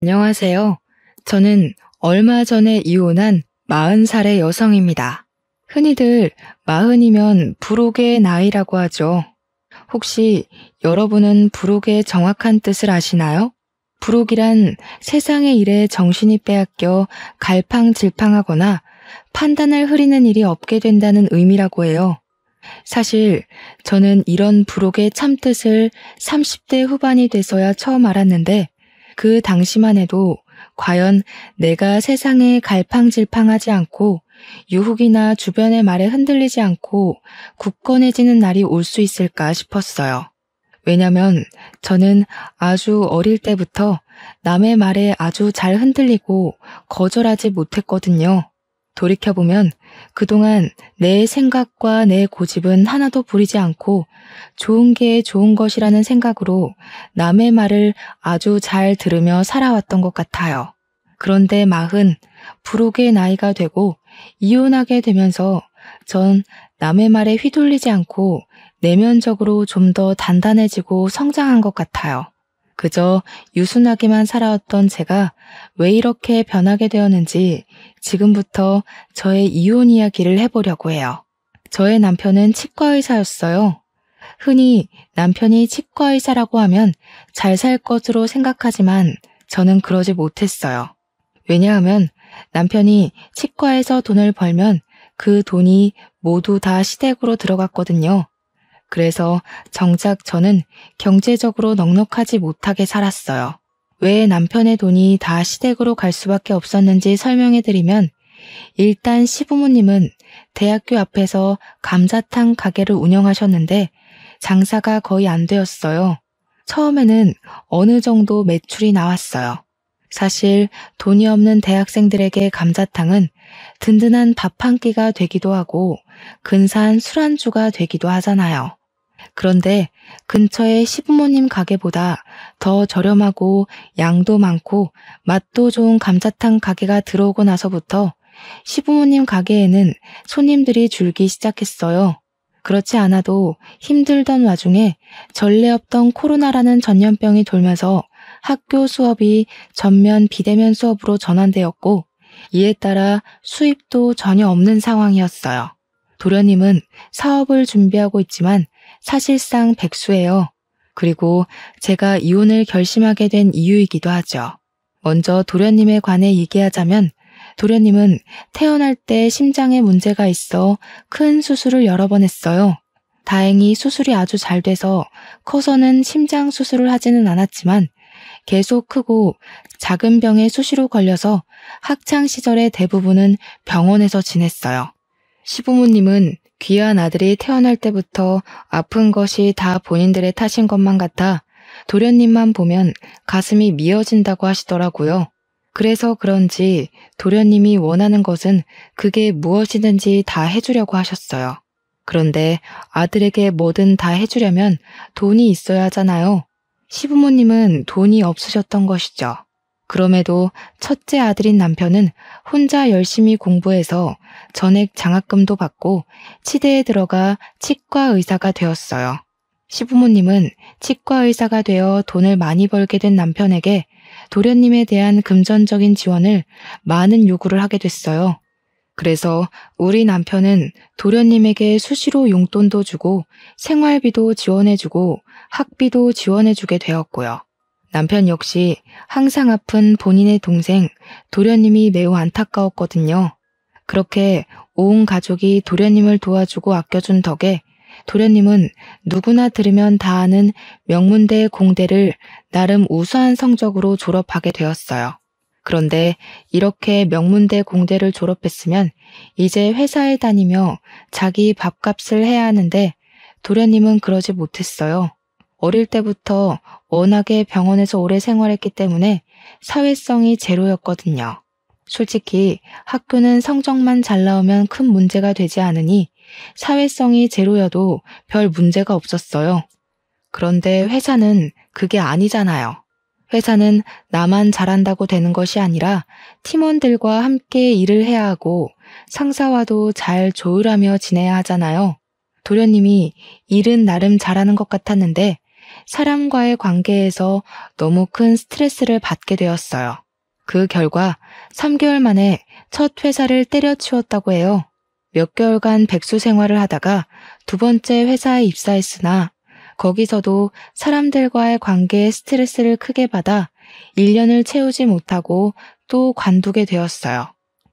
안녕하세요. 저는 얼마 전에 이혼한 40살의 여성입니다. 흔히들 40이면 불혹의 나이라고 하죠. 혹시 여러분은 불혹의 정확한 뜻을 아시나요? 불혹이란 세상의 일에 정신이 빼앗겨 갈팡질팡하거나 판단을 흐리는 일이 없게 된다는 의미라고 해요. 사실 저는 이런 불혹의 참뜻을 30대 후반이 돼서야 처음 알았는데 그 당시만 해도 과연 내가 세상에 갈팡질팡하지 않고 유혹이나 주변의 말에 흔들리지 않고 굳건해지는 날이 올 수 있을까 싶었어요. 왜냐면 저는 아주 어릴 때부터 남의 말에 아주 잘 흔들리고 거절하지 못했거든요. 돌이켜보면 그동안 내 생각과 내 고집은 하나도 부리지 않고 좋은 게 좋은 것이라는 생각으로 남의 말을 아주 잘 들으며 살아왔던 것 같아요. 그런데 40, 불혹의 나이가 되고 이혼하게 되면서 전 남의 말에 휘둘리지 않고 내면적으로 좀 더 단단해지고 성장한 것 같아요. 그저 유순하게만 살아왔던 제가 왜 이렇게 변하게 되었는지 지금부터 저의 이혼 이야기를 해보려고 해요. 저의 남편은 치과의사였어요. 흔히 남편이 치과의사라고 하면 잘 살 것으로 생각하지만 저는 그러지 못했어요. 왜냐하면 남편이 치과에서 돈을 벌면 그 돈이 모두 다 시댁으로 들어갔거든요. 그래서 정작 저는 경제적으로 넉넉하지 못하게 살았어요. 왜 남편의 돈이 다 시댁으로 갈 수밖에 없었는지 설명해드리면 일단 시부모님은 대학교 앞에서 감자탕 가게를 운영하셨는데 장사가 거의 안 되었어요. 처음에는 어느 정도 매출이 나왔어요. 사실 돈이 없는 대학생들에게 감자탕은 든든한 밥 한 끼가 되기도 하고 근사한 술안주가 되기도 하잖아요. 그런데 근처의 시부모님 가게보다 더 저렴하고 양도 많고 맛도 좋은 감자탕 가게가 들어오고 나서부터 시부모님 가게에는 손님들이 줄기 시작했어요. 그렇지 않아도 힘들던 와중에 전례 없던 코로나라는 전염병이 돌면서 학교 수업이 전면 비대면 수업으로 전환되었고 이에 따라 수입도 전혀 없는 상황이었어요. 도련님은 사업을 준비하고 있지만 사실상 백수예요. 그리고 제가 이혼을 결심하게 된 이유이기도 하죠. 먼저 도련님에 관해 얘기하자면 도련님은 태어날 때 심장에 문제가 있어 큰 수술을 여러 번 했어요. 다행히 수술이 아주 잘 돼서 커서는 심장 수술을 하지는 않았지만 계속 크고 작은 병에 수시로 걸려서 학창 시절의 대부분은 병원에서 지냈어요. 시부모님은 귀한 아들이 태어날 때부터 아픈 것이 다 본인들의 탓인 것만 같아 도련님만 보면 가슴이 미어진다고 하시더라고요. 그래서 그런지 도련님이 원하는 것은 그게 무엇이든지 다 해주려고 하셨어요. 그런데 아들에게 뭐든 다 해주려면 돈이 있어야 하잖아요. 시부모님은 돈이 없으셨던 것이죠. 그럼에도 첫째 아들인 남편은 혼자 열심히 공부해서 전액 장학금도 받고 치대에 들어가 치과 의사가 되었어요. 시부모님은 치과 의사가 되어 돈을 많이 벌게 된 남편에게 도련님에 대한 금전적인 지원을 많은 요구를 하게 됐어요. 그래서 우리 남편은 도련님에게 수시로 용돈도 주고 생활비도 지원해주고 학비도 지원해주게 되었고요. 남편 역시 항상 아픈 본인의 동생 도련님이 매우 안타까웠거든요. 그렇게 온 가족이 도련님을 도와주고 아껴준 덕에 도련님은 누구나 들으면 다 아는 명문대 공대를 나름 우수한 성적으로 졸업하게 되었어요. 그런데 이렇게 명문대 공대를 졸업했으면 이제 회사에 다니며 자기 밥값을 해야 하는데 도련님은 그러지 못했어요. 어릴 때부터 워낙에 병원에서 오래 생활했기 때문에 사회성이 제로였거든요. 솔직히 학교는 성적만 잘 나오면 큰 문제가 되지 않으니 사회성이 제로여도 별 문제가 없었어요. 그런데 회사는 그게 아니잖아요. 회사는 나만 잘한다고 되는 것이 아니라 팀원들과 함께 일을 해야 하고 상사와도 잘 조율하며 지내야 하잖아요. 도련님이 일은 나름 잘하는 것 같았는데 사람과의 관계에서 너무 큰 스트레스를 받게 되었어요. 그 결과 3개월 만에 첫 회사를 때려치웠다고 해요. 몇 개월간 백수 생활을 하다가 두 번째 회사에 입사했으나 거기서도 사람들과의 관계에 스트레스를 크게 받아 1년을 채우지 못하고 또 관두게 되었어요.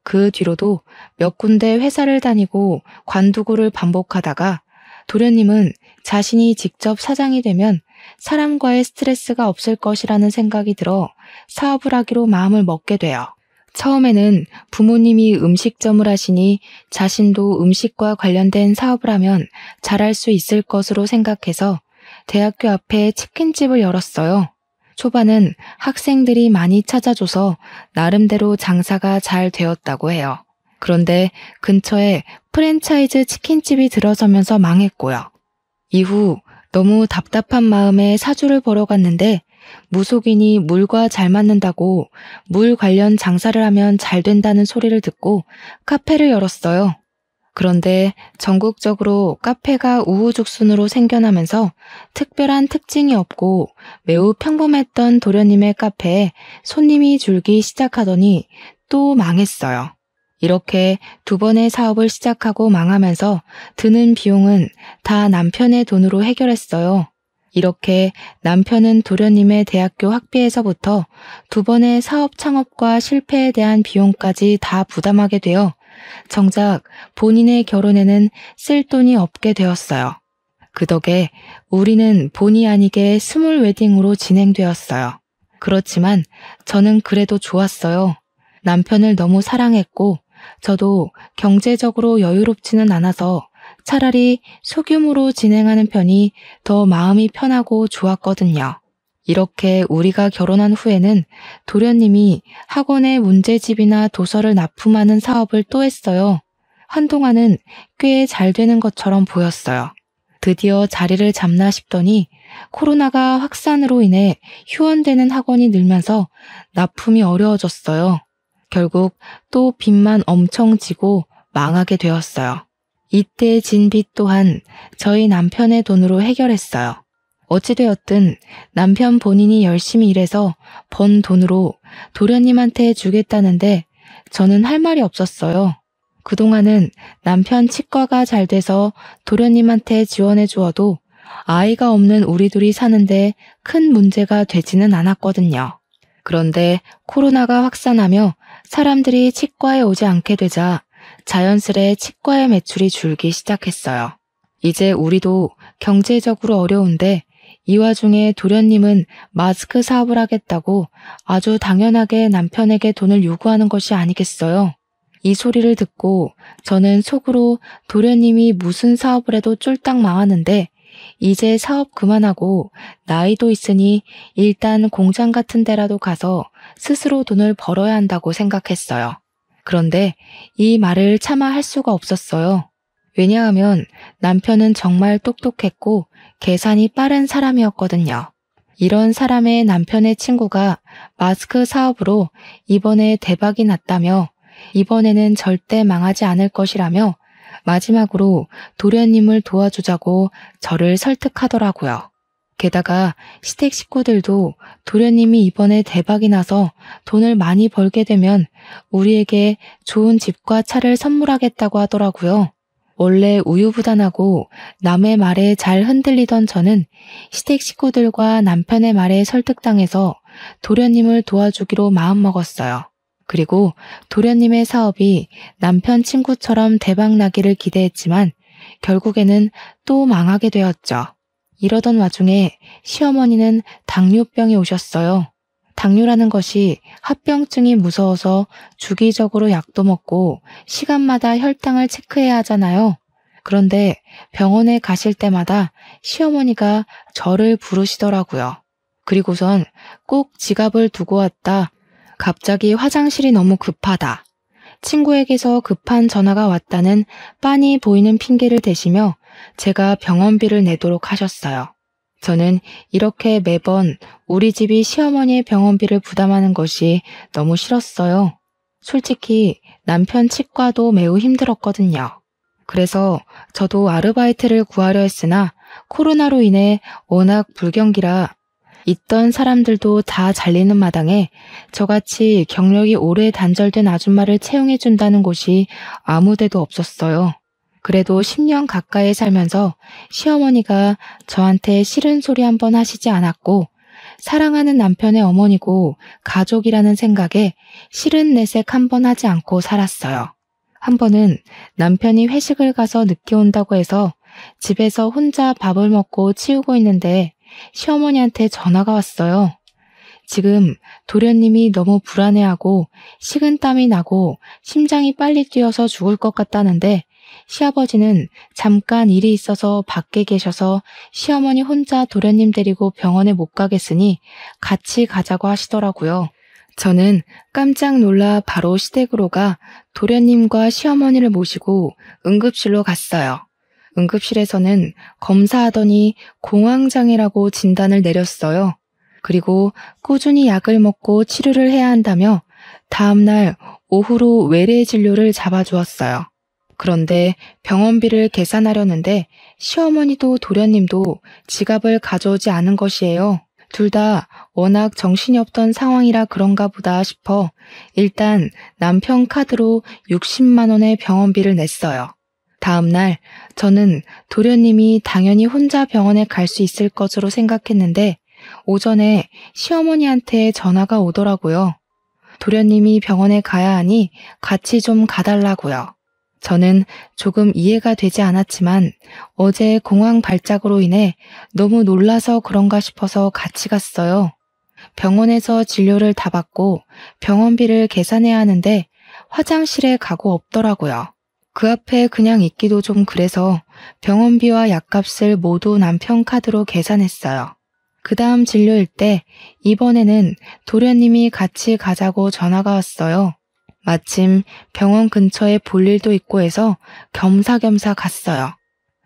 그 뒤로도 몇 군데 회사를 다니고 관두고를 반복하다가 도련님은 자신이 직접 사장이 되면 사람과의 스트레스가 없을 것이라는 생각이 들어 사업을 하기로 마음을 먹게 돼요. 처음에는 부모님이 음식점을 하시니 자신도 음식과 관련된 사업을 하면 잘할 수 있을 것으로 생각해서 대학교 앞에 치킨집을 열었어요. 초반은 학생들이 많이 찾아줘서 나름대로 장사가 잘 되었다고 해요. 그런데 근처에 프랜차이즈 치킨집이 들어서면서 망했고요. 이후 너무 답답한 마음에 사주를 보러 갔는데 무속인이 물과 잘 맞는다고 물 관련 장사를 하면 잘 된다는 소리를 듣고 카페를 열었어요. 그런데 전국적으로 카페가 우후죽순으로 생겨나면서 특별한 특징이 없고 매우 평범했던 도련님의 카페에 손님이 줄기 시작하더니 또 망했어요. 이렇게 두 번의 사업을 시작하고 망하면서 드는 비용은 다 남편의 돈으로 해결했어요. 이렇게 남편은 도련님의 대학교 학비에서부터 두 번의 사업 창업과 실패에 대한 비용까지 다 부담하게 되어 정작 본인의 결혼에는 쓸 돈이 없게 되었어요. 그 덕에 우리는 본의 아니게 스몰 웨딩으로 진행되었어요. 그렇지만 저는 그래도 좋았어요. 남편을 너무 사랑했고 저도 경제적으로 여유롭지는 않아서 차라리 소규모로 진행하는 편이 더 마음이 편하고 좋았거든요. 이렇게 우리가 결혼한 후에는 도련님이 학원에 문제집이나 도서를 납품하는 사업을 또 했어요. 한동안은 꽤 잘 되는 것처럼 보였어요. 드디어 자리를 잡나 싶더니 코로나가 확산으로 인해 휴원되는 학원이 늘면서 납품이 어려워졌어요. 결국 또 빚만 엄청 지고 망하게 되었어요. 이때 진 빚 또한 저희 남편의 돈으로 해결했어요. 어찌되었든 남편 본인이 열심히 일해서 번 돈으로 도련님한테 주겠다는데 저는 할 말이 없었어요. 그동안은 남편 치과가 잘 돼서 도련님한테 지원해 주어도 아이가 없는 우리 둘이 사는데 큰 문제가 되지는 않았거든요. 그런데 코로나가 확산하며 사람들이 치과에 오지 않게 되자 자연스레 치과의 매출이 줄기 시작했어요. 이제 우리도 경제적으로 어려운데 이 와중에 도련님은 마스크 사업을 하겠다고 아주 당연하게 남편에게 돈을 요구하는 것이 아니겠어요? 이 소리를 듣고 저는 속으로 도련님이 무슨 사업을 해도 쫄딱 망하는데 이제 사업 그만하고 나이도 있으니 일단 공장 같은 데라도 가서 스스로 돈을 벌어야 한다고 생각했어요. 그런데 이 말을 차마 할 수가 없었어요. 왜냐하면 남편은 정말 똑똑했고 계산이 빠른 사람이었거든요. 이런 사람의 남편의 친구가 마스크 사업으로 이번에 대박이 났다며 이번에는 절대 망하지 않을 것이라며 마지막으로 도련님을 도와주자고 저를 설득하더라고요. 게다가 시댁 식구들도 도련님이 이번에 대박이 나서 돈을 많이 벌게 되면 우리에게 좋은 집과 차를 선물하겠다고 하더라고요. 원래 우유부단하고 남의 말에 잘 흔들리던 저는 시댁 식구들과 남편의 말에 설득당해서 도련님을 도와주기로 마음먹었어요. 그리고 도련님의 사업이 남편 친구처럼 대박나기를 기대했지만 결국에는 또 망하게 되었죠. 이러던 와중에 시어머니는 당뇨병이 오셨어요. 당뇨라는 것이 합병증이 무서워서 주기적으로 약도 먹고 시간마다 혈당을 체크해야 하잖아요. 그런데 병원에 가실 때마다 시어머니가 저를 부르시더라고요. 그리고선 꼭 지갑을 두고 왔다. 갑자기 화장실이 너무 급하다. 친구에게서 급한 전화가 왔다는 빤히 보이는 핑계를 대시며 제가 병원비를 내도록 하셨어요. 저는 이렇게 매번 우리 집이 시어머니의 병원비를 부담하는 것이 너무 싫었어요. 솔직히 남편 치과도 매우 힘들었거든요. 그래서 저도 아르바이트를 구하려 했으나 코로나로 인해 워낙 불경기라 있던 사람들도 다 잘리는 마당에 저같이 경력이 오래 단절된 아줌마를 채용해준다는 곳이 아무 데도 없었어요. 그래도 10년 가까이 살면서 시어머니가 저한테 싫은 소리 한 번 하시지 않았고 사랑하는 남편의 어머니고 가족이라는 생각에 싫은 내색 한 번 하지 않고 살았어요. 한 번은 남편이 회식을 가서 늦게 온다고 해서 집에서 혼자 밥을 먹고 치우고 있는데 시어머니한테 전화가 왔어요. 지금 도련님이 너무 불안해하고 식은땀이 나고 심장이 빨리 뛰어서 죽을 것 같다는데 시아버지는 잠깐 일이 있어서 밖에 계셔서 시어머니 혼자 도련님 데리고 병원에 못 가겠으니 같이 가자고 하시더라고요. 저는 깜짝 놀라 바로 시댁으로 가 도련님과 시어머니를 모시고 응급실로 갔어요. 응급실에서는 검사하더니 공황장애라고 진단을 내렸어요. 그리고 꾸준히 약을 먹고 치료를 해야 한다며 다음날 오후로 외래 진료를 잡아주었어요. 그런데 병원비를 계산하려는데 시어머니도 도련님도 지갑을 가져오지 않은 것이에요. 둘 다 워낙 정신이 없던 상황이라 그런가 보다 싶어 일단 남편 카드로 60만 원의 병원비를 냈어요. 다음 날 저는 도련님이 당연히 혼자 병원에 갈 수 있을 것으로 생각했는데 오전에 시어머니한테 전화가 오더라고요. 도련님이 병원에 가야 하니 같이 좀 가달라고요. 저는 조금 이해가 되지 않았지만 어제 공황 발작으로 인해 너무 놀라서 그런가 싶어서 같이 갔어요. 병원에서 진료를 다 받고 병원비를 계산해야 하는데 화장실에 가고 없더라고요. 그 앞에 그냥 있기도 좀 그래서 병원비와 약값을 모두 남편 카드로 계산했어요. 그 다음 진료일 때 이번에는 도련님이 같이 가자고 전화가 왔어요. 마침 병원 근처에 볼 일도 있고 해서 겸사겸사 갔어요.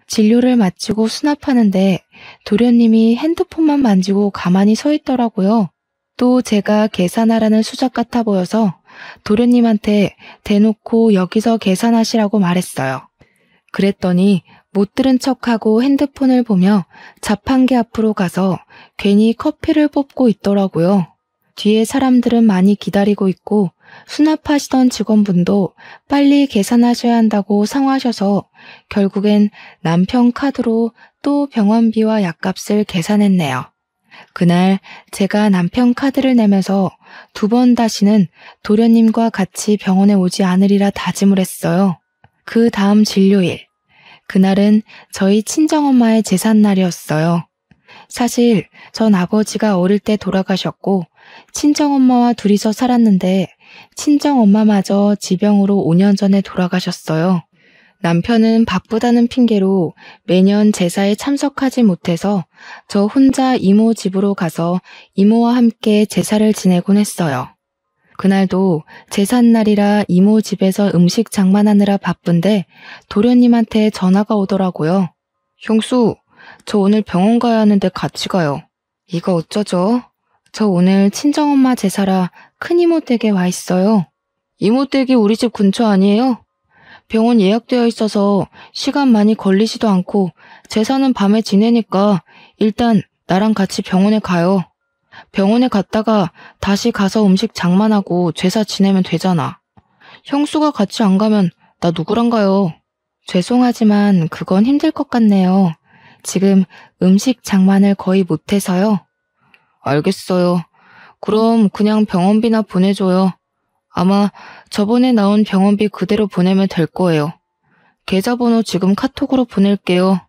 진료를 마치고 수납하는데 도련님이 핸드폰만 만지고 가만히 서 있더라고요. 또 제가 계산하라는 수작 같아 보여서 도련님한테 대놓고 여기서 계산하시라고 말했어요. 그랬더니 못 들은 척하고 핸드폰을 보며 자판기 앞으로 가서 괜히 커피를 뽑고 있더라고요. 뒤에 사람들은 많이 기다리고 있고 수납하시던 직원분도 빨리 계산하셔야 한다고 상호하셔서 결국엔 남편 카드로 또 병원비와 약값을 계산했네요. 그날 제가 남편 카드를 내면서 2번 다시는 도련님과 같이 병원에 오지 않으리라 다짐을 했어요. 그 다음 진료일. 그날은 저희 친정엄마의 제삿날이었어요. 사실 전 아버지가 어릴 때 돌아가셨고 친정엄마와 둘이서 살았는데 친정엄마마저 지병으로 5년 전에 돌아가셨어요. 남편은 바쁘다는 핑계로 매년 제사에 참석하지 못해서 저 혼자 이모 집으로 가서 이모와 함께 제사를 지내곤 했어요. 그날도 제삿날이라 이모 집에서 음식 장만하느라 바쁜데 도련님한테 전화가 오더라고요. 형수, 저 오늘 병원 가야 하는데 같이 가요. 이거 어쩌죠? 저 오늘 친정엄마 제사라 큰이모 댁에 와 있어요. 이모 댁이 우리 집 근처 아니에요? 병원 예약되어 있어서 시간 많이 걸리지도 않고 제사는 밤에 지내니까 일단 나랑 같이 병원에 가요. 병원에 갔다가 다시 가서 음식 장만하고 제사 지내면 되잖아. 형수가 같이 안 가면 나 누구랑 가요? 죄송하지만 그건 힘들 것 같네요. 지금 음식 장만을 거의 못해서요. 알겠어요. 그럼 그냥 병원비나 보내줘요. 아마 저번에 나온 병원비 그대로 보내면 될 거예요. 계좌번호 지금 카톡으로 보낼게요.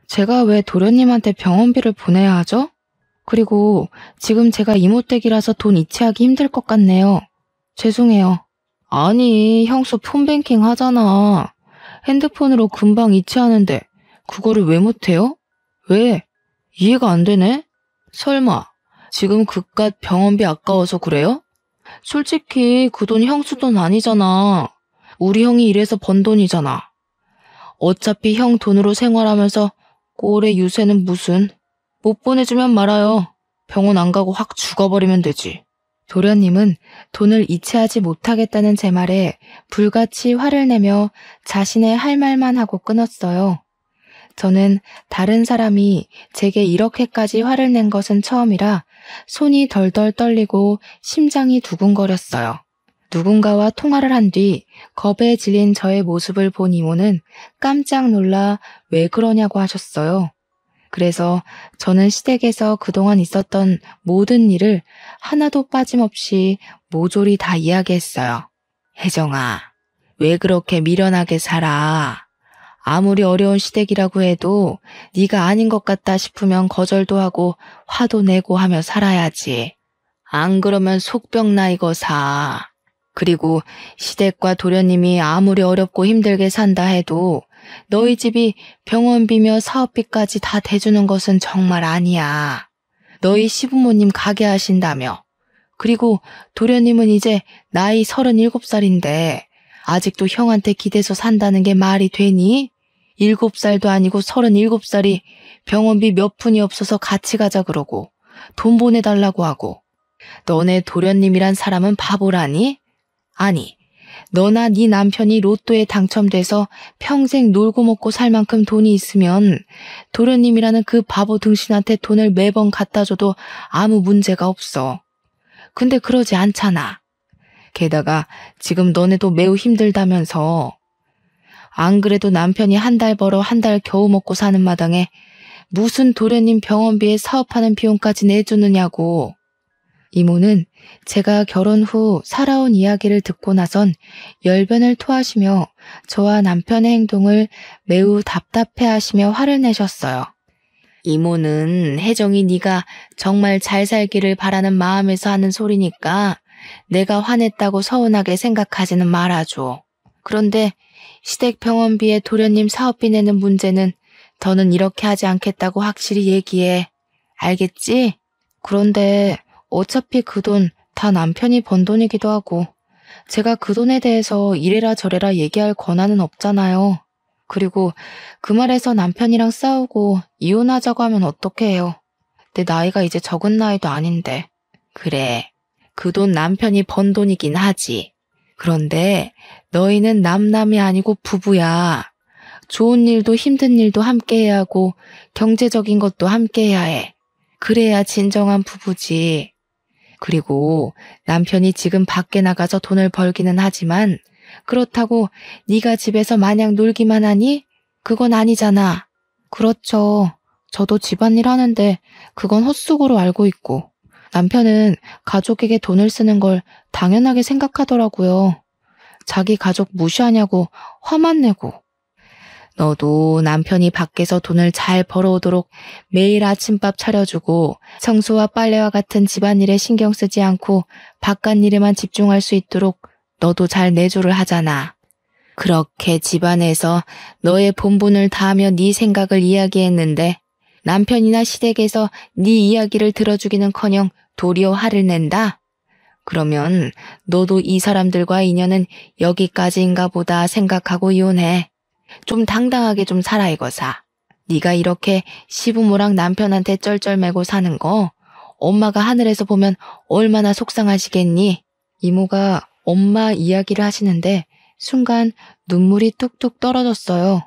제가 왜 도련님한테 병원비를 보내야 하죠? 그리고 지금 제가 이모댁이라서 돈 이체하기 힘들 것 같네요. 죄송해요. 아니, 형수 폰뱅킹 하잖아. 핸드폰으로 금방 이체하는데 그거를 왜 못해요? 왜? 이해가 안 되네? 설마 지금 그깟 병원비 아까워서 그래요? 솔직히 그 돈 형수 돈 아니잖아. 우리 형이 일해서 번 돈이잖아. 어차피 형 돈으로 생활하면서 꼴의 유세는 무슨. 못 보내주면 말아요. 병원 안 가고 확 죽어버리면 되지. 도련님은 돈을 이체하지 못하겠다는 제 말에 불같이 화를 내며 자신의 할 말만 하고 끊었어요. 저는 다른 사람이 제게 이렇게까지 화를 낸 것은 처음이라 손이 덜덜 떨리고 심장이 두근거렸어요. 누군가와 통화를 한 뒤 겁에 질린 저의 모습을 본 이모는 깜짝 놀라 왜 그러냐고 하셨어요. 그래서 저는 시댁에서 그동안 있었던 모든 일을 하나도 빠짐없이 모조리 다 이야기했어요. 혜정아, 왜 그렇게 미련하게 살아? 아무리 어려운 시댁이라고 해도 네가 아닌 것 같다 싶으면 거절도 하고 화도 내고 하며 살아야지. 안 그러면 속병 나 이거 사. 그리고 시댁과 도련님이 아무리 어렵고 힘들게 산다 해도 너희 집이 병원비며 사업비까지 다 대주는 것은 정말 아니야. 너희 시부모님 가게 하신다며. 그리고 도련님은 이제 나이 37살인데 아직도 형한테 기대서 산다는 게 말이 되니? 7살도 아니고 37살이 병원비 몇 푼이 없어서 같이 가자 그러고 돈 보내달라고 하고. 너네 도련님이란 사람은 바보라니? 아니, 너나 네 남편이 로또에 당첨돼서 평생 놀고 먹고 살 만큼 돈이 있으면 도련님이라는 그 바보 등신한테 돈을 매번 갖다 줘도 아무 문제가 없어. 근데 그러지 않잖아. 게다가 지금 너네도 매우 힘들다면서. 안 그래도 남편이 한 달 벌어 한 달 겨우 먹고 사는 마당에 무슨 도련님 병원비에 사업하는 비용까지 내주느냐고. 이모는 제가 결혼 후 살아온 이야기를 듣고 나선 열변을 토하시며 저와 남편의 행동을 매우 답답해하시며 화를 내셨어요. 이모는 혜정이 네가 정말 잘 살기를 바라는 마음에서 하는 소리니까 내가 화냈다고 서운하게 생각하지는 말아줘. 그런데 시댁 병원비에 도련님 사업비 내는 문제는 더는 이렇게 하지 않겠다고 확실히 얘기해. 알겠지? 그런데 어차피 그 돈 다 남편이 번 돈이기도 하고 제가 그 돈에 대해서 이래라 저래라 얘기할 권한은 없잖아요. 그리고 그 말에서 남편이랑 싸우고 이혼하자고 하면 어떡해요. 내 나이가 이제 적은 나이도 아닌데. 그래, 그 돈 남편이 번 돈이긴 하지. 그런데 너희는 남남이 아니고 부부야. 좋은 일도 힘든 일도 함께 해야 하고 경제적인 것도 함께 해야 해. 그래야 진정한 부부지. 그리고 남편이 지금 밖에 나가서 돈을 벌기는 하지만 그렇다고 네가 집에서 마냥 놀기만 하니? 그건 아니잖아. 그렇죠. 저도 집안일 하는데 그건 헛수고로 알고 있고 남편은 가족에게 돈을 쓰는 걸 당연하게 생각하더라고요. 자기 가족 무시하냐고 화만 내고. 너도 남편이 밖에서 돈을 잘 벌어오도록 매일 아침밥 차려주고 청소와 빨래와 같은 집안일에 신경 쓰지 않고 바깥일에만 집중할 수 있도록 너도 잘 내조를 하잖아. 그렇게 집안에서 너의 본분을 다하며 네 생각을 이야기했는데 남편이나 시댁에서 네 이야기를 들어주기는커녕 도리어 화를 낸다? 그러면 너도 이 사람들과의 인연은 여기까지인가 보다 생각하고 이혼해. 좀 당당하게 좀 살아 이거사. 네가 이렇게 시부모랑 남편한테 쩔쩔매고 사는 거 엄마가 하늘에서 보면 얼마나 속상하시겠니? 이모가 엄마 이야기를 하시는데 순간 눈물이 뚝뚝 떨어졌어요.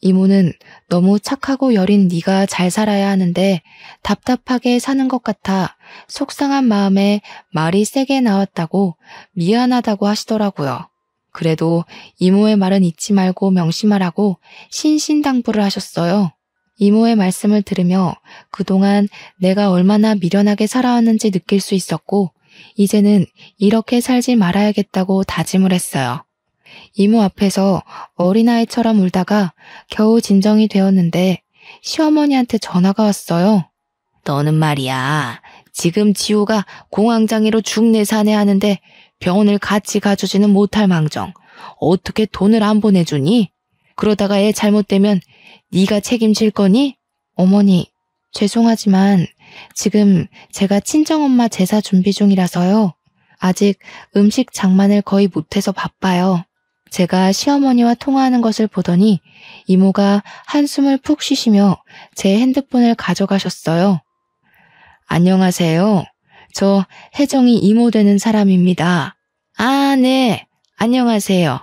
이모는 너무 착하고 여린 네가 잘 살아야 하는데 답답하게 사는 것 같아 속상한 마음에 말이 세게 나왔다고 미안하다고 하시더라고요. 그래도 이모의 말은 잊지 말고 명심하라고 신신당부를 하셨어요. 이모의 말씀을 들으며 그동안 내가 얼마나 미련하게 살아왔는지 느낄 수 있었고 이제는 이렇게 살지 말아야겠다고 다짐을 했어요. 이모 앞에서 어린아이처럼 울다가 겨우 진정이 되었는데 시어머니한테 전화가 왔어요. 너는 말이야. 지금 지호가 공황장애로 중내사내 하는데 병원을 같이 가주지는 못할 망정. 어떻게 돈을 안 보내주니? 그러다가 애 잘못되면 네가 책임질 거니? 어머니, 죄송하지만 지금 제가 친정엄마 제사 준비 중이라서요. 아직 음식 장만을 거의 못해서 바빠요. 제가 시어머니와 통화하는 것을 보더니 이모가 한숨을 푹 쉬시며 제 핸드폰을 가져가셨어요. 안녕하세요. 저 혜정이 이모 되는 사람입니다. 아, 네. 안녕하세요.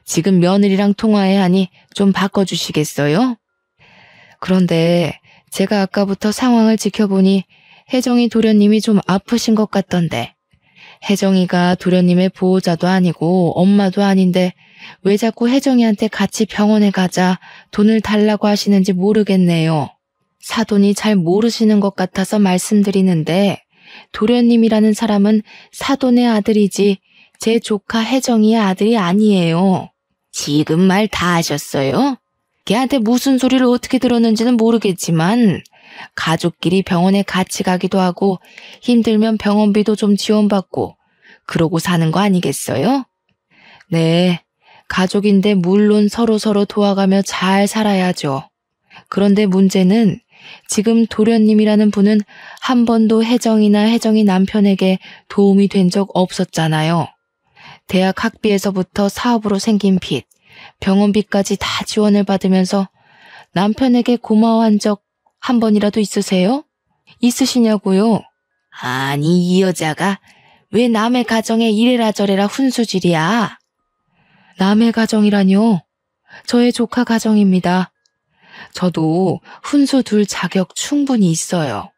지금 며느리랑 통화해야 하니 좀 바꿔주시겠어요? 그런데 제가 아까부터 상황을 지켜보니 혜정이 도련님이 좀 아프신 것 같던데 혜정이가 도련님의 보호자도 아니고 엄마도 아닌데 왜 자꾸 혜정이한테 같이 병원에 가자 돈을 달라고 하시는지 모르겠네요. 사돈이 잘 모르시는 것 같아서 말씀드리는데 도련님이라는 사람은 사돈의 아들이지 제 조카 혜정이의 아들이 아니에요. 지금 말 다 하셨어요? 걔한테 무슨 소리를 어떻게 들었는지는 모르겠지만 가족끼리 병원에 같이 가기도 하고 힘들면 병원비도 좀 지원받고 그러고 사는 거 아니겠어요? 네, 가족인데 물론 서로서로 도와가며 잘 살아야죠. 그런데 문제는 지금 도련님이라는 분은 한 번도 혜정이나 혜정이 남편에게 도움이 된 적 없었잖아요. 대학 학비에서부터 사업으로 생긴 빚, 병원비까지 다 지원을 받으면서 남편에게 고마워한 적 한 번이라도 있으세요? 있으시냐고요? 아니, 이 여자가 왜 남의 가정에 이래라 저래라 훈수질이야? 남의 가정이라뇨? 저의 조카 가정입니다. 저도 훈수 둘 자격 충분히 있어요.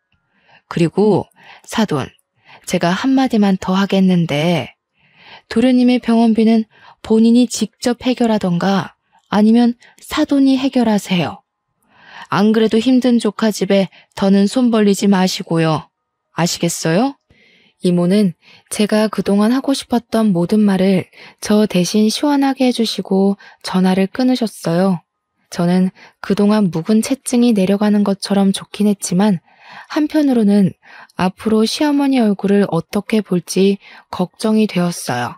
그리고 사돈, 제가 한마디만 더 하겠는데 도련님의 병원비는 본인이 직접 해결하던가 아니면 사돈이 해결하세요. 안 그래도 힘든 조카 집에 더는 손 벌리지 마시고요. 아시겠어요? 이모는 제가 그동안 하고 싶었던 모든 말을 저 대신 시원하게 해주시고 전화를 끊으셨어요. 저는 그동안 묵은 채증이 내려가는 것처럼 좋긴 했지만 한편으로는 앞으로 시어머니 얼굴을 어떻게 볼지 걱정이 되었어요.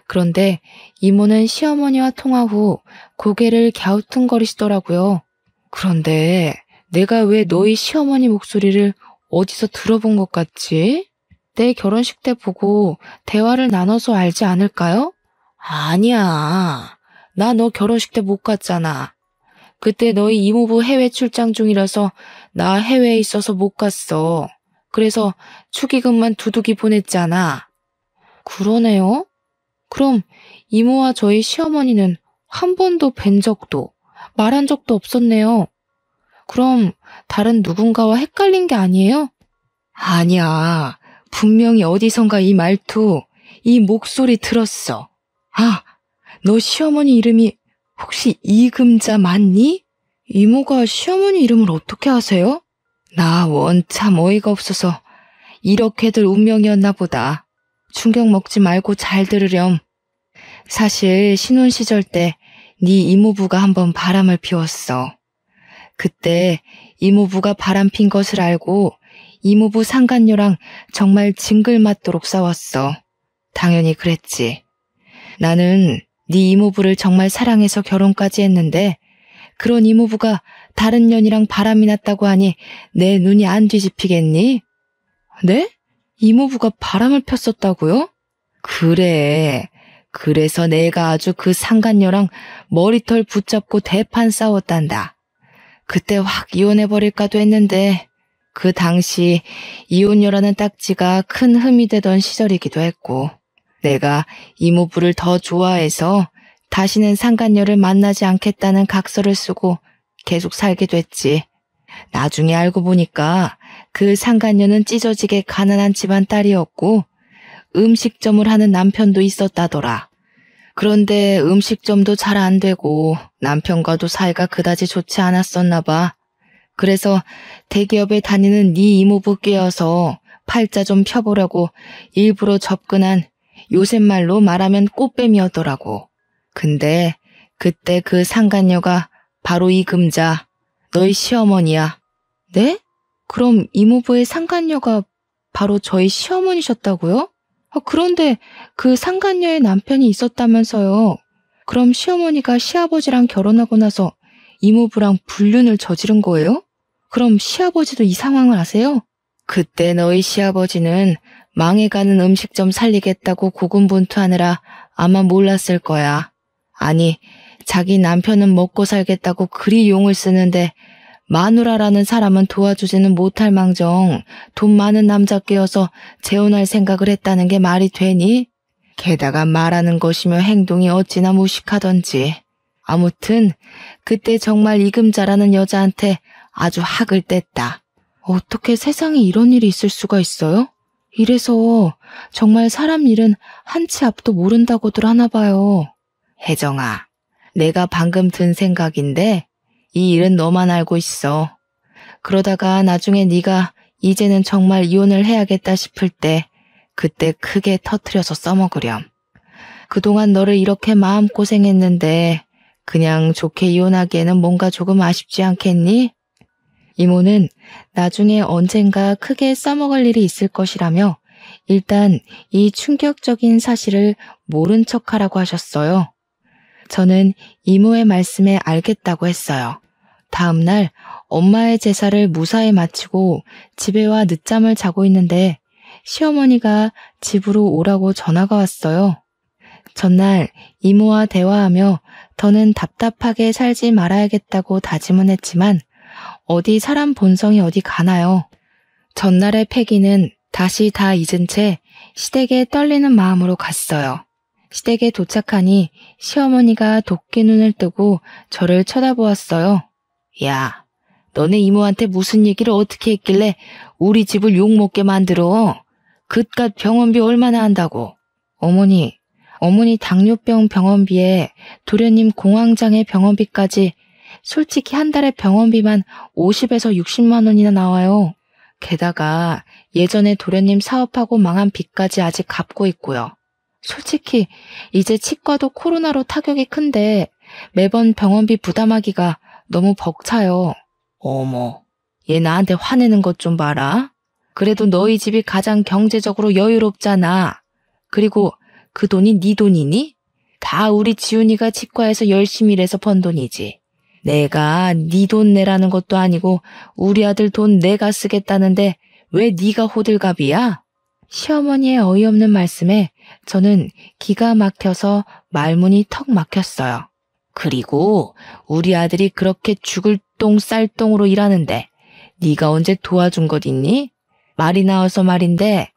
그런데 이모는 시어머니와 통화 후 고개를 갸우뚱거리시더라고요. 그런데 내가 왜 너희 시어머니 목소리를 어디서 들어본 것 같지? 내 결혼식 때 보고 대화를 나눠서 알지 않을까요? 아니야. 나 너 결혼식 때 못 갔잖아. 그때 너희 이모부 해외 출장 중이라서 나 해외에 있어서 못 갔어. 그래서 축의금만 두둑이 보냈잖아. 그러네요. 그럼 이모와 저희 시어머니는 한 번도 뵌 적도 말한 적도 없었네요. 그럼 다른 누군가와 헷갈린 게 아니에요? 아니야. 분명히 어디선가 이 말투, 이 목소리 들었어. 아, 너 시어머니 이름이 혹시 이금자 맞니? 이모가 시어머니 이름을 어떻게 아세요? 나 원참 어이가 없어서 이렇게들 운명이었나 보다. 충격 먹지 말고 잘 들으렴. 사실 신혼 시절 때 네 이모부가 한번 바람을 피웠어. 그때 이모부가 바람 핀 것을 알고 이모부 상간녀랑 정말 징글맞도록 싸웠어. 당연히 그랬지. 나는 네 이모부를 정말 사랑해서 결혼까지 했는데 그런 이모부가 다른 년이랑 바람이 났다고 하니 내 눈이 안 뒤집히겠니? 네? 이모부가 바람을 폈었다고요? 그래. 그래서 내가 아주 그 상간녀랑 머리털 붙잡고 대판 싸웠단다. 그때 확 이혼해버릴까도 했는데 그 당시 이혼녀라는 딱지가 큰 흠이 되던 시절이기도 했고 내가 이모부를 더 좋아해서 다시는 상간녀를 만나지 않겠다는 각서를 쓰고 계속 살게 됐지. 나중에 알고 보니까 그 상간녀는 찢어지게 가난한 집안 딸이었고 음식점을 하는 남편도 있었다더라. 그런데 음식점도 잘 안 되고 남편과도 사이가 그다지 좋지 않았었나 봐. 그래서 대기업에 다니는 네 이모부 꿰어서 팔자 좀 펴보려고 일부러 접근한 요새 말로 말하면 꽃뱀이었더라고. 근데 그때 그 상간녀가 바로 이 금자, 너희 시어머니야. 네? 그럼 이모부의 상간녀가 바로 저희 시어머니셨다고요? 그런데 그 상간녀의 남편이 있었다면서요. 그럼 시어머니가 시아버지랑 결혼하고 나서 이모부랑 불륜을 저지른 거예요? 그럼 시아버지도 이 상황을 아세요? 그때 너희 시아버지는 망해가는 음식점 살리겠다고 고군분투하느라 아마 몰랐을 거야. 아니, 자기 남편은 먹고 살겠다고 그리 용을 쓰는데 마누라라는 사람은 도와주지는 못할 망정 돈 많은 남자 꿰어서 재혼할 생각을 했다는 게 말이 되니? 게다가 말하는 것이며 행동이 어찌나 무식하던지. 아무튼 그때 정말 이금자라는 여자한테 아주 학을 뗐다. 어떻게 세상에 이런 일이 있을 수가 있어요? 이래서 정말 사람 일은 한치 앞도 모른다고들 하나 봐요. 혜정아, 내가 방금 든 생각인데 이 일은 너만 알고 있어. 그러다가 나중에 네가 이제는 정말 이혼을 해야겠다 싶을 때 그때 크게 터트려서 써먹으렴. 그동안 너를 이렇게 마음고생했는데 그냥 좋게 이혼하기에는 뭔가 조금 아쉽지 않겠니? 이모는 나중에 언젠가 크게 써먹을 일이 있을 것이라며 일단 이 충격적인 사실을 모른 척하라고 하셨어요. 저는 이모의 말씀에 알겠다고 했어요. 다음 날 엄마의 제사를 무사히 마치고 집에 와 늦잠을 자고 있는데 시어머니가 집으로 오라고 전화가 왔어요. 전날 이모와 대화하며 더는 답답하게 살지 말아야겠다고 다짐은 했지만 어디 사람 본성이 어디 가나요. 전날의 패기는 다시 다 잊은 채 시댁에 떨리는 마음으로 갔어요. 시댁에 도착하니 시어머니가 도끼 눈을 뜨고 저를 쳐다보았어요. 야, 너네 이모한테 무슨 얘기를 어떻게 했길래 우리 집을 욕먹게 만들어? 그깟 병원비 얼마나 한다고? 어머니 당뇨병 병원비에 도련님 공황장애 병원비까지 솔직히 한 달에 병원비만 50에서 60만 원이나 나와요. 게다가 예전에 도련님 사업하고 망한 빚까지 아직 갚고 있고요. 솔직히 이제 치과도 코로나로 타격이 큰데 매번 병원비 부담하기가 너무 벅차요. 어머, 얘 나한테 화내는 것 좀 봐라. 그래도 너희 집이 가장 경제적으로 여유롭잖아. 그리고 그 돈이 네 돈이니? 다 우리 지훈이가 치과에서 열심히 일해서 번 돈이지. 내가 네 돈 내라는 것도 아니고 우리 아들 돈 내가 쓰겠다는데 왜 네가 호들갑이야? 시어머니의 어이없는 말씀에 저는 기가 막혀서 말문이 턱 막혔어요. 그리고 우리 아들이 그렇게 죽을 똥 쌀 똥으로 일하는데 네가 언제 도와준 것 있니? 말이 나와서 말인데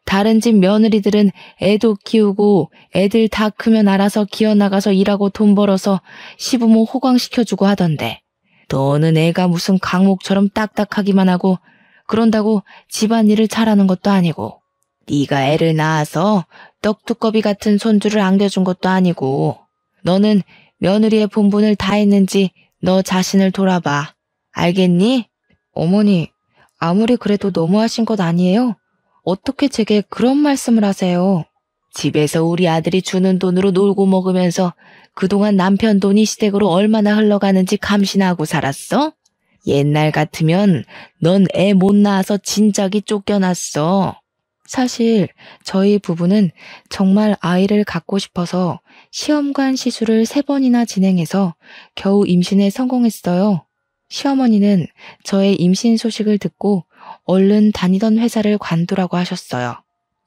다른 집 며느리들은 애도 키우고 애들 다 크면 알아서 기어나가서 일하고 돈 벌어서 시부모 호강시켜주고 하던데 너는 애가 무슨 강목처럼 딱딱하기만 하고 그런다고 집안일을 잘하는 것도 아니고 네가 애를 낳아서 떡두꺼비 같은 손주를 안겨준 것도 아니고 너는 며느리의 본분을 다 했는지 너 자신을 돌아봐. 알겠니? 어머니, 아무리 그래도 너무하신 것 아니에요? 어떻게 제게 그런 말씀을 하세요? 집에서 우리 아들이 주는 돈으로 놀고 먹으면서 그동안 남편 돈이 시댁으로 얼마나 흘러가는지 감시나 하고 살았어? 옛날 같으면 넌 애 못 낳아서 진작이 쫓겨났어. 사실 저희 부부는 정말 아이를 갖고 싶어서 시험관 시술을 3번이나 진행해서 겨우 임신에 성공했어요. 시어머니는 저의 임신 소식을 듣고 얼른 다니던 회사를 관두라고 하셨어요.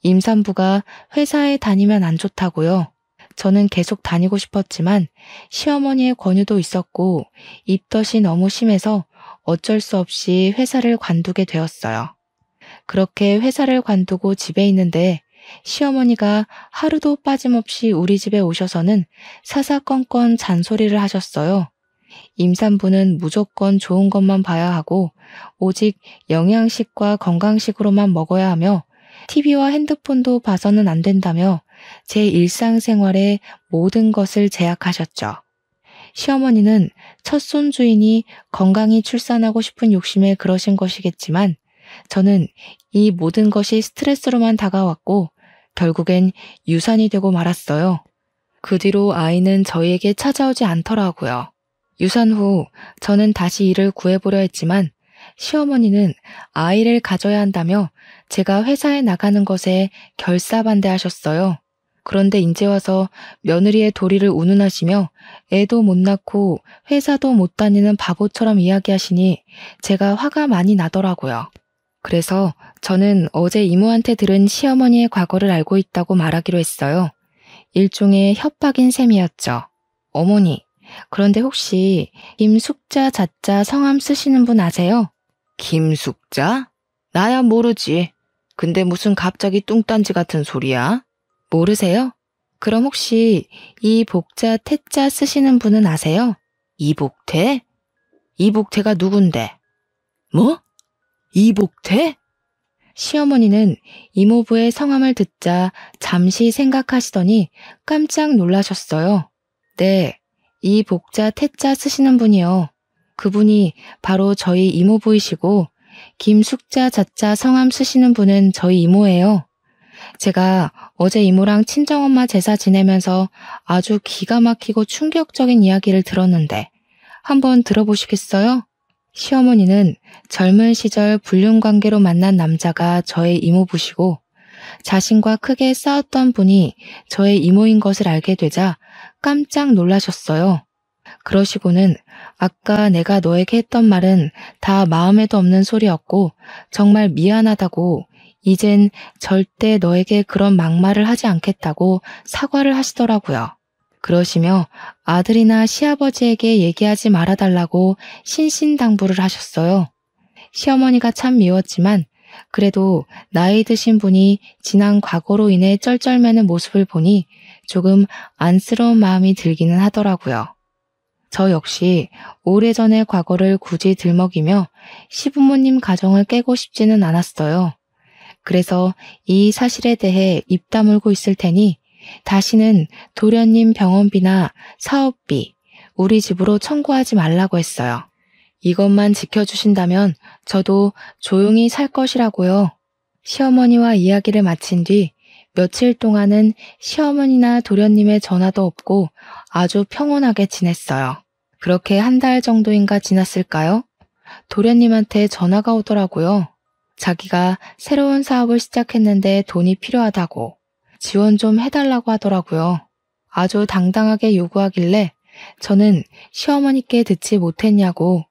임산부가 회사에 다니면 안 좋다고요. 저는 계속 다니고 싶었지만 시어머니의 권유도 있었고 입덧이 너무 심해서 어쩔 수 없이 회사를 관두게 되었어요. 그렇게 회사를 관두고 집에 있는데 시어머니가 하루도 빠짐없이 우리 집에 오셔서는 사사건건 잔소리를 하셨어요. 임산부는 무조건 좋은 것만 봐야 하고 오직 영양식과 건강식으로만 먹어야 하며 TV와 핸드폰도 봐서는 안 된다며 제 일상생활의 모든 것을 제약하셨죠. 시어머니는 첫 손주이니 건강히 출산하고 싶은 욕심에 그러신 것이겠지만 저는 이 모든 것이 스트레스로만 다가왔고 결국엔 유산이 되고 말았어요. 그 뒤로 아이는 저희에게 찾아오지 않더라고요. 유산 후 저는 다시 일을 구해보려 했지만 시어머니는 아이를 가져야 한다며 제가 회사에 나가는 것에 결사반대하셨어요. 그런데 이제 와서 며느리의 도리를 운운하시며 애도 못 낳고 회사도 못 다니는 바보처럼 이야기하시니 제가 화가 많이 나더라고요. 그래서 저는 어제 이모한테 들은 시어머니의 과거를 알고 있다고 말하기로 했어요. 일종의 협박인 셈이었죠. 어머니, 그런데 혹시 김숙자 자자 성함 쓰시는 분 아세요? 김숙자? 나야 모르지. 근데 무슨 갑자기 뚱딴지 같은 소리야? 모르세요? 그럼 혹시 이 복자 태자 쓰시는 분은 아세요? 이복태? 이복태가 누군데? 뭐? 이복태? 시어머니는 이모부의 성함을 듣자 잠시 생각하시더니 깜짝 놀라셨어요. 네, 이 복자 태자 쓰시는 분이요. 그분이 바로 저희 이모부이시고 김숙자 자자 성함 쓰시는 분은 저희 이모예요. 제가 어제 이모랑 친정엄마 제사 지내면서 아주 기가 막히고 충격적인 이야기를 들었는데 한번 들어보시겠어요? 시어머니는 젊은 시절 불륜관계로 만난 남자가 저의 이모부시고 자신과 크게 싸웠던 분이 저의 이모인 것을 알게 되자 깜짝 놀라셨어요. 그러시고는 아까 내가 너에게 했던 말은 다 마음에도 없는 소리였고 정말 미안하다고 이젠 절대 너에게 그런 막말을 하지 않겠다고 사과를 하시더라고요. 그러시며 아들이나 시아버지에게 얘기하지 말아달라고 신신당부를 하셨어요. 시어머니가 참 미웠지만 그래도 나이 드신 분이 지난 과거로 인해 쩔쩔매는 모습을 보니 조금 안쓰러운 마음이 들기는 하더라고요. 저 역시 오래전의 과거를 굳이 들먹이며 시부모님 가정을 깨고 싶지는 않았어요. 그래서 이 사실에 대해 입 다물고 있을 테니 다시는 도련님 병원비나 사업비 우리 집으로 청구하지 말라고 했어요. 이것만 지켜주신다면 저도 조용히 살 것이라고요. 시어머니와 이야기를 마친 뒤 며칠 동안은 시어머니나 도련님의 전화도 없고 아주 평온하게 지냈어요. 그렇게 한 달 정도인가 지났을까요? 도련님한테 전화가 오더라고요. 자기가 새로운 사업을 시작했는데 돈이 필요하다고 지원 좀 해달라고 하더라고요. 아주 당당하게 요구하길래 저는 시어머니께 듣지 못했냐고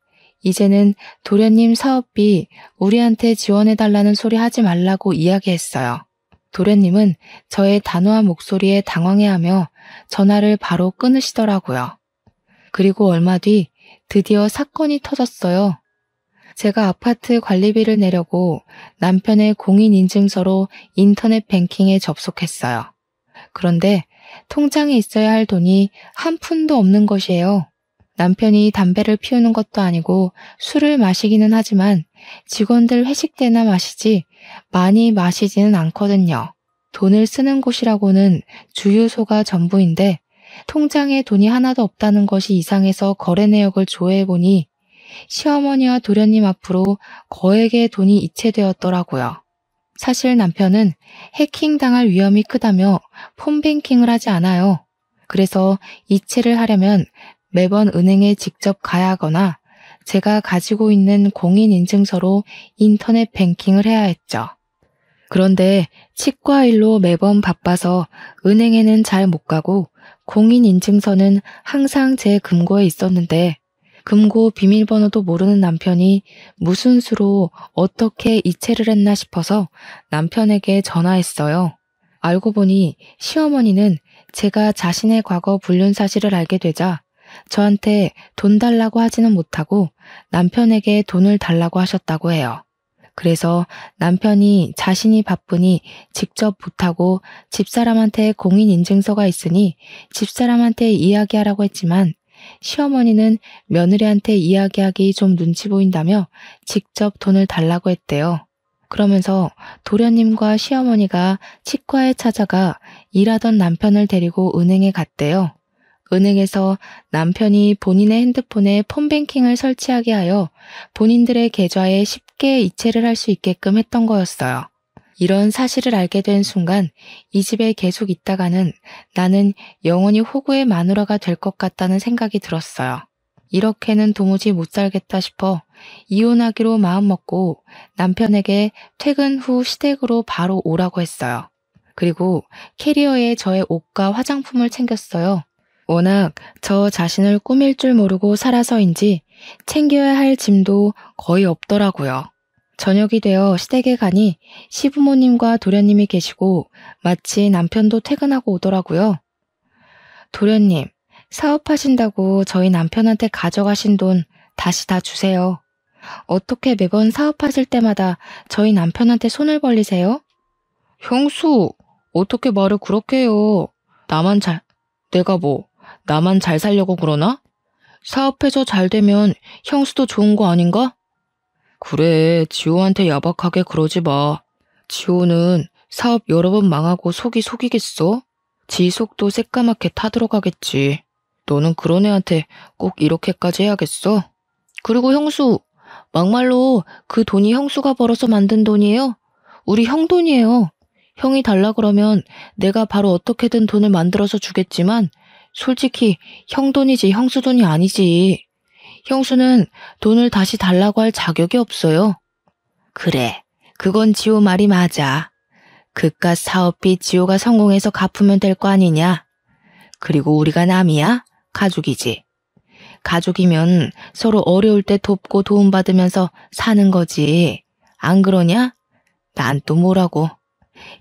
이제는 도련님 사업비 우리한테 지원해달라는 소리 하지 말라고 이야기했어요. 도련님은 저의 단호한 목소리에 당황해하며 전화를 바로 끊으시더라고요. 그리고 얼마 뒤 드디어 사건이 터졌어요. 제가 아파트 관리비를 내려고 남편의 공인인증서로 인터넷 뱅킹에 접속했어요. 그런데 통장에 있어야 할 돈이 한 푼도 없는 것이에요. 남편이 담배를 피우는 것도 아니고 술을 마시기는 하지만 직원들 회식 때나 마시지 많이 마시지는 않거든요. 돈을 쓰는 곳이라고는 주유소가 전부인데 통장에 돈이 하나도 없다는 것이 이상해서 거래 내역을 조회해보니 시어머니와 도련님 앞으로 거액의 돈이 이체되었더라고요. 사실 남편은 해킹당할 위험이 크다며 폰뱅킹을 하지 않아요. 그래서 이체를 하려면 매번 은행에 직접 가야 하거나 제가 가지고 있는 공인인증서로 인터넷 뱅킹을 해야 했죠. 그런데 치과 일로 매번 바빠서 은행에는 잘 못 가고 공인인증서는 항상 제 금고에 있었는데 금고 비밀번호도 모르는 남편이 무슨 수로 어떻게 이체를 했나 싶어서 남편에게 전화했어요. 알고 보니 시어머니는 제가 자신의 과거 불륜 사실을 알게 되자 저한테 돈 달라고 하지는 못하고 남편에게 돈을 달라고 하셨다고 해요. 그래서 남편이 자신이 바쁘니 직접 못하고 집사람한테 공인인증서가 있으니 집사람한테 이야기하라고 했지만 시어머니는 며느리한테 이야기하기 좀 눈치 보인다며 직접 돈을 달라고 했대요. 그러면서 도련님과 시어머니가 치과에 찾아가 일하던 남편을 데리고 은행에 갔대요. 은행에서 남편이 본인의 핸드폰에 폰뱅킹을 설치하게 하여 본인들의 계좌에 쉽게 이체를 할 수 있게끔 했던 거였어요. 이런 사실을 알게 된 순간 이 집에 계속 있다가는 나는 영원히 호구의 마누라가 될 것 같다는 생각이 들었어요. 이렇게는 도무지 못 살겠다 싶어 이혼하기로 마음먹고 남편에게 퇴근 후 시댁으로 바로 오라고 했어요. 그리고 캐리어에 저의 옷과 화장품을 챙겼어요. 워낙 저 자신을 꾸밀 줄 모르고 살아서인지 챙겨야 할 짐도 거의 없더라고요. 저녁이 되어 시댁에 가니 시부모님과 도련님이 계시고 마치 남편도 퇴근하고 오더라고요. 도련님, 사업하신다고 저희 남편한테 가져가신 돈 다시 다 주세요. 어떻게 매번 사업하실 때마다 저희 남편한테 손을 벌리세요? 형수, 어떻게 말을 그렇게 해요? 내가 뭐, 나만 잘 살려고 그러나? 사업해서 잘 되면 형수도 좋은 거 아닌가? 그래, 지호한테 야박하게 그러지 마. 지호는 사업 여러 번 망하고 속이 속이겠어? 지 속도 새까맣게 타들어가겠지. 너는 그런 애한테 꼭 이렇게까지 해야겠어? 그리고 형수, 막말로 그 돈이 형수가 벌어서 만든 돈이에요? 우리 형 돈이에요. 형이 달라 그러면 내가 바로 어떻게든 돈을 만들어서 주겠지만 솔직히 형 돈이지 형수 돈이 아니지. 형수는 돈을 다시 달라고 할 자격이 없어요. 그래, 그건 지호 말이 맞아. 그깟 사업비 지호가 성공해서 갚으면 될 거 아니냐? 그리고 우리가 남이야? 가족이지. 가족이면 서로 어려울 때 돕고 도움받으면서 사는 거지. 안 그러냐? 난 또 뭐라고.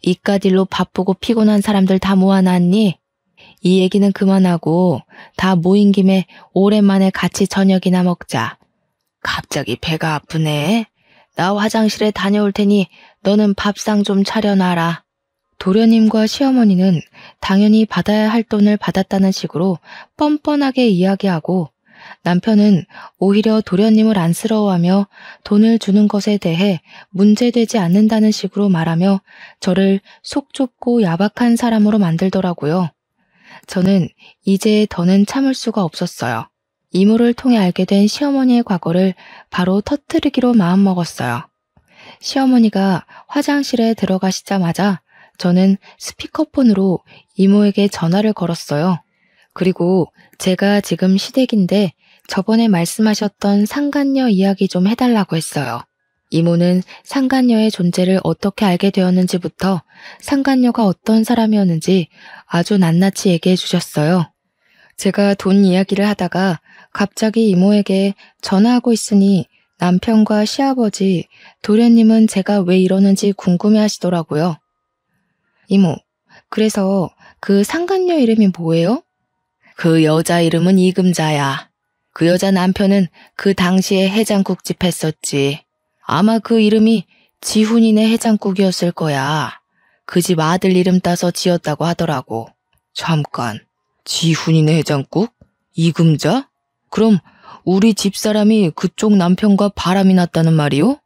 이깟 일로 바쁘고 피곤한 사람들 다 모아놨니? 이 얘기는 그만하고 다 모인 김에 오랜만에 같이 저녁이나 먹자. 갑자기 배가 아프네. 나 화장실에 다녀올 테니 너는 밥상 좀 차려놔라. 도련님과 시어머니는 당연히 받아야 할 돈을 받았다는 식으로 뻔뻔하게 이야기하고 남편은 오히려 도련님을 안쓰러워하며 돈을 주는 것에 대해 문제되지 않는다는 식으로 말하며 저를 속 좁고 야박한 사람으로 만들더라고요. 저는 이제 더는 참을 수가 없었어요. 이모를 통해 알게 된 시어머니의 과거를 바로 터뜨리기로 마음먹었어요. 시어머니가 화장실에 들어가시자마자 저는 스피커폰으로 이모에게 전화를 걸었어요. 그리고 제가 지금 시댁인데 저번에 말씀하셨던 상간녀 이야기 좀 해달라고 했어요. 이모는 상간녀의 존재를 어떻게 알게 되었는지부터 상간녀가 어떤 사람이었는지 아주 낱낱이 얘기해 주셨어요. 제가 돈 이야기를 하다가 갑자기 이모에게 전화하고 있으니 남편과 시아버지, 도련님은 제가 왜 이러는지 궁금해 하시더라고요. 이모, 그래서 그 상간녀 이름이 뭐예요? 그 여자 이름은 이금자야. 그 여자 남편은 그 당시에 해장국집 했었지. 아마 그 이름이 지훈이네 해장국이었을 거야. 그 집 아들 이름 따서 지었다고 하더라고. 잠깐, 지훈이네 해장국? 이금자? 그럼 우리 집사람이 그쪽 남편과 바람이 났다는 말이요?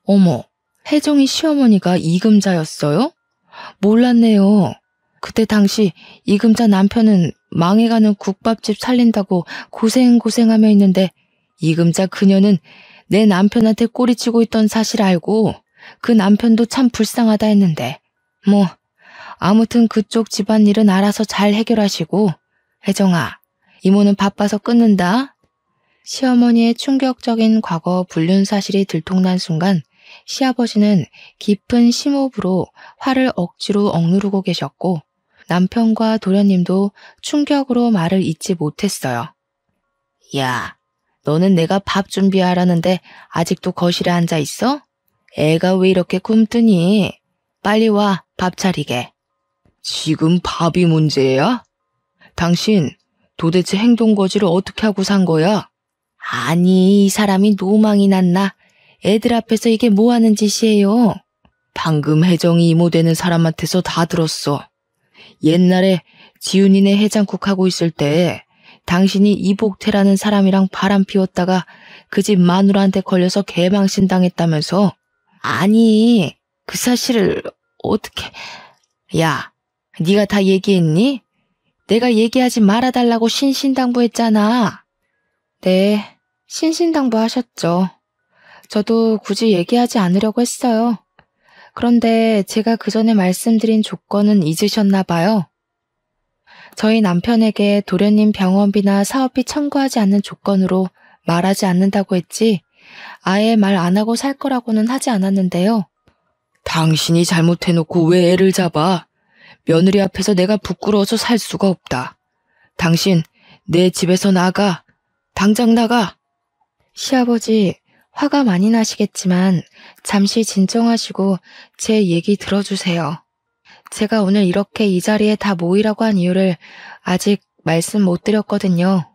어머, 혜정이 시어머니가 이금자였어요? 몰랐네요. 그때 당시 이금자 남편은 망해가는 국밥집 살린다고 고생하며 있는데 이금자 그녀는 내 남편한테 꼬리치고 있던 사실 알고 그 남편도 참 불쌍하다 했는데 뭐 아무튼 그쪽 집안일은 알아서 잘 해결하시고 혜정아, 이모는 바빠서 끊는다. 시어머니의 충격적인 과거 불륜 사실이 들통난 순간 시아버지는 깊은 심호흡으로 화를 억지로 억누르고 계셨고 남편과 도련님도 충격으로 말을 잇지 못했어요. 야, 너는 내가 밥 준비하라는데 아직도 거실에 앉아 있어? 애가 왜 이렇게 굶뜨니? 빨리 와, 밥 차리게. 지금 밥이 문제야? 당신 도대체 행동거지를 어떻게 하고 산 거야? 아니, 이 사람이 노망이 났나? 애들 앞에서 이게 뭐 하는 짓이에요? 방금 혜정이 이모 되는 사람한테서 다 들었어. 옛날에 지훈이네 해장국 하고 있을 때 당신이 이복태라는 사람이랑 바람 피웠다가 그 집 마누라한테 걸려서 개망신 당했다면서. 아니, 그 사실을 어떻게... 야, 네가 다 얘기했니? 내가 얘기하지 말아달라고 신신당부했잖아. 네, 신신당부하셨죠. 저도 굳이 얘기하지 않으려고 했어요. 그런데 제가 그 전에 말씀드린 조건은 잊으셨나 봐요. 저희 남편에게 도련님 병원비나 사업비 청구하지 않는 조건으로 말하지 않는다고 했지 아예 말 안 하고 살 거라고는 하지 않았는데요. 당신이 잘못해놓고 왜 애를 잡아? 며느리 앞에서 내가 부끄러워서 살 수가 없다. 당신 내 집에서 나가. 당장 나가. 시아버지, 화가 많이 나시겠지만 잠시 진정하시고 제 얘기 들어주세요. 제가 오늘 이렇게 이 자리에 다 모이라고 한 이유를 아직 말씀 못 드렸거든요.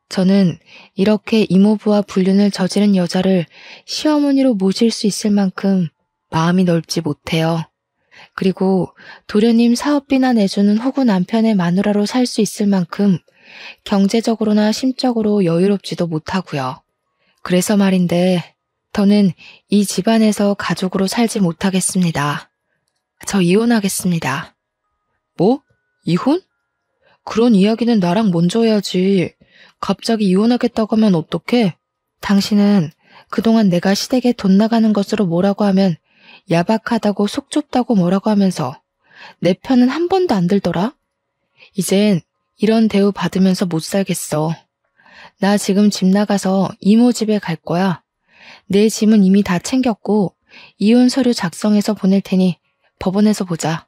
저는 이렇게 이모부와 불륜을 저지른 여자를 시어머니로 모실 수 있을 만큼 마음이 넓지 못해요. 그리고 도련님 사업비나 내주는 호구 남편의 마누라로 살 수 있을 만큼 경제적으로나 심적으로 여유롭지도 못하고요. 그래서 말인데 더는 이 집안에서 가족으로 살지 못하겠습니다. 저 이혼하겠습니다. 뭐? 이혼? 그런 이야기는 나랑 먼저 해야지. 갑자기 이혼하겠다고 하면 어떡해? 당신은 그동안 내가 시댁에 돈 나가는 것으로 뭐라고 하면 야박하다고 속 좁다고 뭐라고 하면서 내 편은 한 번도 안 들더라? 이젠 이런 대우 받으면서 못 살겠어. 나 지금 집 나가서 이모 집에 갈 거야. 내 짐은 이미 다 챙겼고 이혼 서류 작성해서 보낼 테니 법원에서 보자.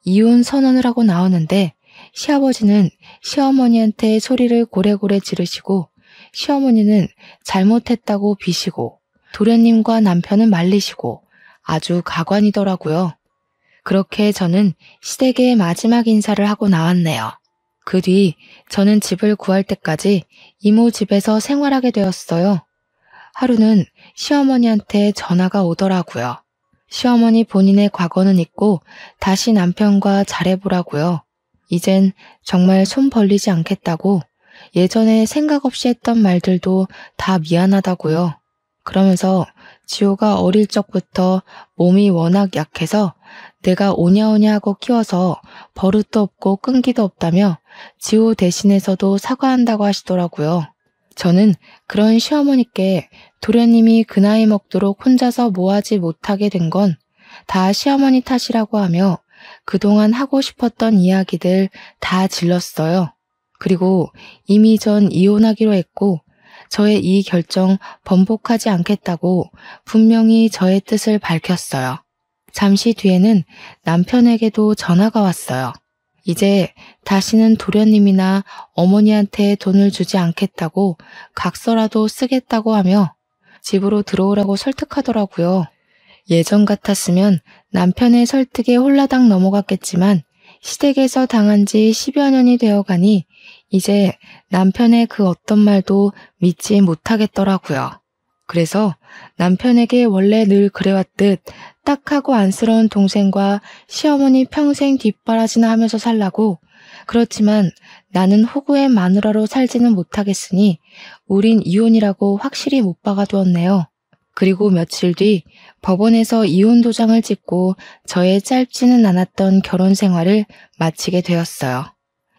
이혼 선언을 하고 나오는데 시아버지는 시어머니한테 소리를 고래고래 지르시고 시어머니는 잘못했다고 비시고 도련님과 남편은 말리시고 아주 가관이더라고요. 그렇게 저는 시댁의 마지막 인사를 하고 나왔네요. 그 뒤 저는 집을 구할 때까지 이모 집에서 생활하게 되었어요. 하루는 시어머니한테 전화가 오더라고요. 시어머니 본인의 과거는 잊고 다시 남편과 잘해보라고요. 이젠 정말 손 벌리지 않겠다고 예전에 생각 없이 했던 말들도 다 미안하다고요. 그러면서 지호가 어릴 적부터 몸이 워낙 약해서 내가 오냐오냐 하고 키워서 버릇도 없고 끈기도 없다며 지호 대신해서도 사과한다고 하시더라고요. 저는 그런 시어머니께 도련님이 그 나이 먹도록 혼자서 뭐하지 못하게 된 건 다 시어머니 탓이라고 하며 그동안 하고 싶었던 이야기들 다 질렀어요. 그리고 이미 전 이혼하기로 했고 저의 이 결정 번복하지 않겠다고 분명히 저의 뜻을 밝혔어요. 잠시 뒤에는 남편에게도 전화가 왔어요. 이제 다시는 도련님이나 어머니한테 돈을 주지 않겠다고 각서라도 쓰겠다고 하며 집으로 들어오라고 설득하더라고요. 예전 같았으면 남편의 설득에 홀라당 넘어갔겠지만 시댁에서 당한 지 10여 년이 되어가니 이제 남편의 그 어떤 말도 믿지 못하겠더라고요. 그래서 남편에게 원래 늘 그래왔듯 딱하고 안쓰러운 동생과 시어머니 평생 뒷바라지나 하면서 살라고, 그렇지만 나는 호구의 마누라로 살지는 못하겠으니 우린 이혼이라고 확실히 못 박아두었네요. 그리고 며칠 뒤 법원에서 이혼 도장을 찍고 저의 짧지는 않았던 결혼 생활을 마치게 되었어요.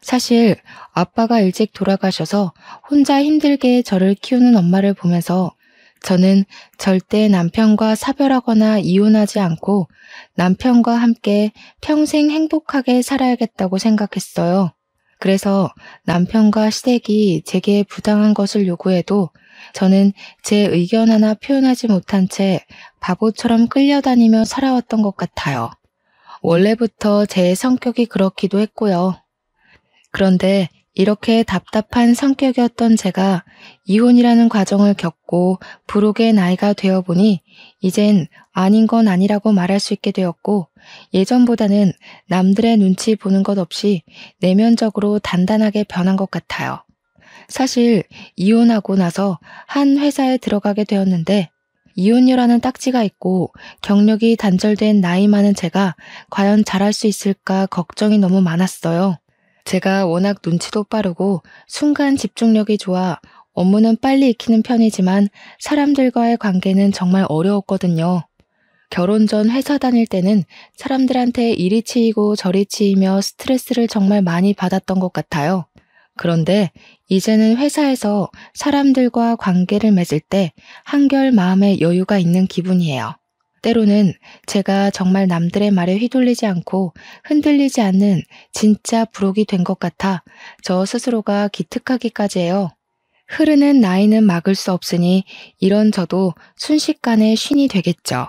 사실 아빠가 일찍 돌아가셔서 혼자 힘들게 저를 키우는 엄마를 보면서 저는 절대 남편과 사별하거나 이혼하지 않고 남편과 함께 평생 행복하게 살아야겠다고 생각했어요. 그래서 남편과 시댁이 제게 부당한 것을 요구해도 저는 제 의견 하나 표현하지 못한 채 바보처럼 끌려다니며 살아왔던 것 같아요. 원래부터 제 성격이 그렇기도 했고요. 그런데 이렇게 답답한 성격이었던 제가 이혼이라는 과정을 겪고 부록의 나이가 되어보니 이젠 아닌 건 아니라고 말할 수 있게 되었고 예전보다는 남들의 눈치 보는 것 없이 내면적으로 단단하게 변한 것 같아요. 사실 이혼하고 나서 한 회사에 들어가게 되었는데 이혼녀라는 딱지가 있고 경력이 단절된 나이 많은 제가 과연 잘할 수 있을까 걱정이 너무 많았어요. 제가 워낙 눈치도 빠르고 순간 집중력이 좋아 업무는 빨리 익히는 편이지만 사람들과의 관계는 정말 어려웠거든요. 결혼 전 회사 다닐 때는 사람들한테 이리 치이고 저리 치이며 스트레스를 정말 많이 받았던 것 같아요. 그런데 이제는 회사에서 사람들과 관계를 맺을 때 한결 마음에 여유가 있는 기분이에요. 때로는 제가 정말 남들의 말에 휘둘리지 않고 흔들리지 않는 진짜 부록이 된 것 같아 저 스스로가 기특하기까지 해요. 흐르는 나이는 막을 수 없으니 이런 저도 순식간에 쉰이 되겠죠.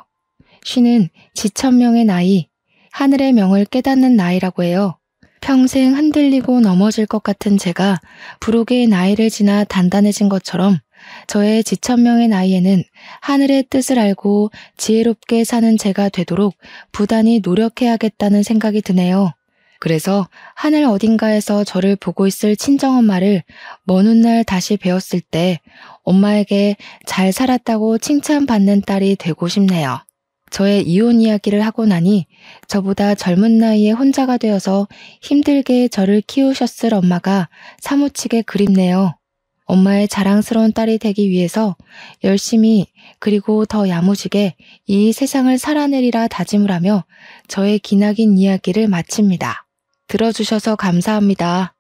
쉰은 지천명의 나이, 하늘의 명을 깨닫는 나이라고 해요. 평생 흔들리고 넘어질 것 같은 제가 부록의 나이를 지나 단단해진 것처럼 저의 지천명의 나이에는 하늘의 뜻을 알고 지혜롭게 사는 제가 되도록 부단히 노력해야겠다는 생각이 드네요. 그래서 하늘 어딘가에서 저를 보고 있을 친정엄마를 먼 훗날 다시 배웠을 때 엄마에게 잘 살았다고 칭찬받는 딸이 되고 싶네요. 저의 이혼 이야기를 하고 나니 저보다 젊은 나이에 혼자가 되어서 힘들게 저를 키우셨을 엄마가 사무치게 그립네요. 엄마의 자랑스러운 딸이 되기 위해서 열심히 그리고 더 야무지게 이 세상을 살아내리라 다짐을 하며 저의 기나긴 이야기를 마칩니다. 들어주셔서 감사합니다.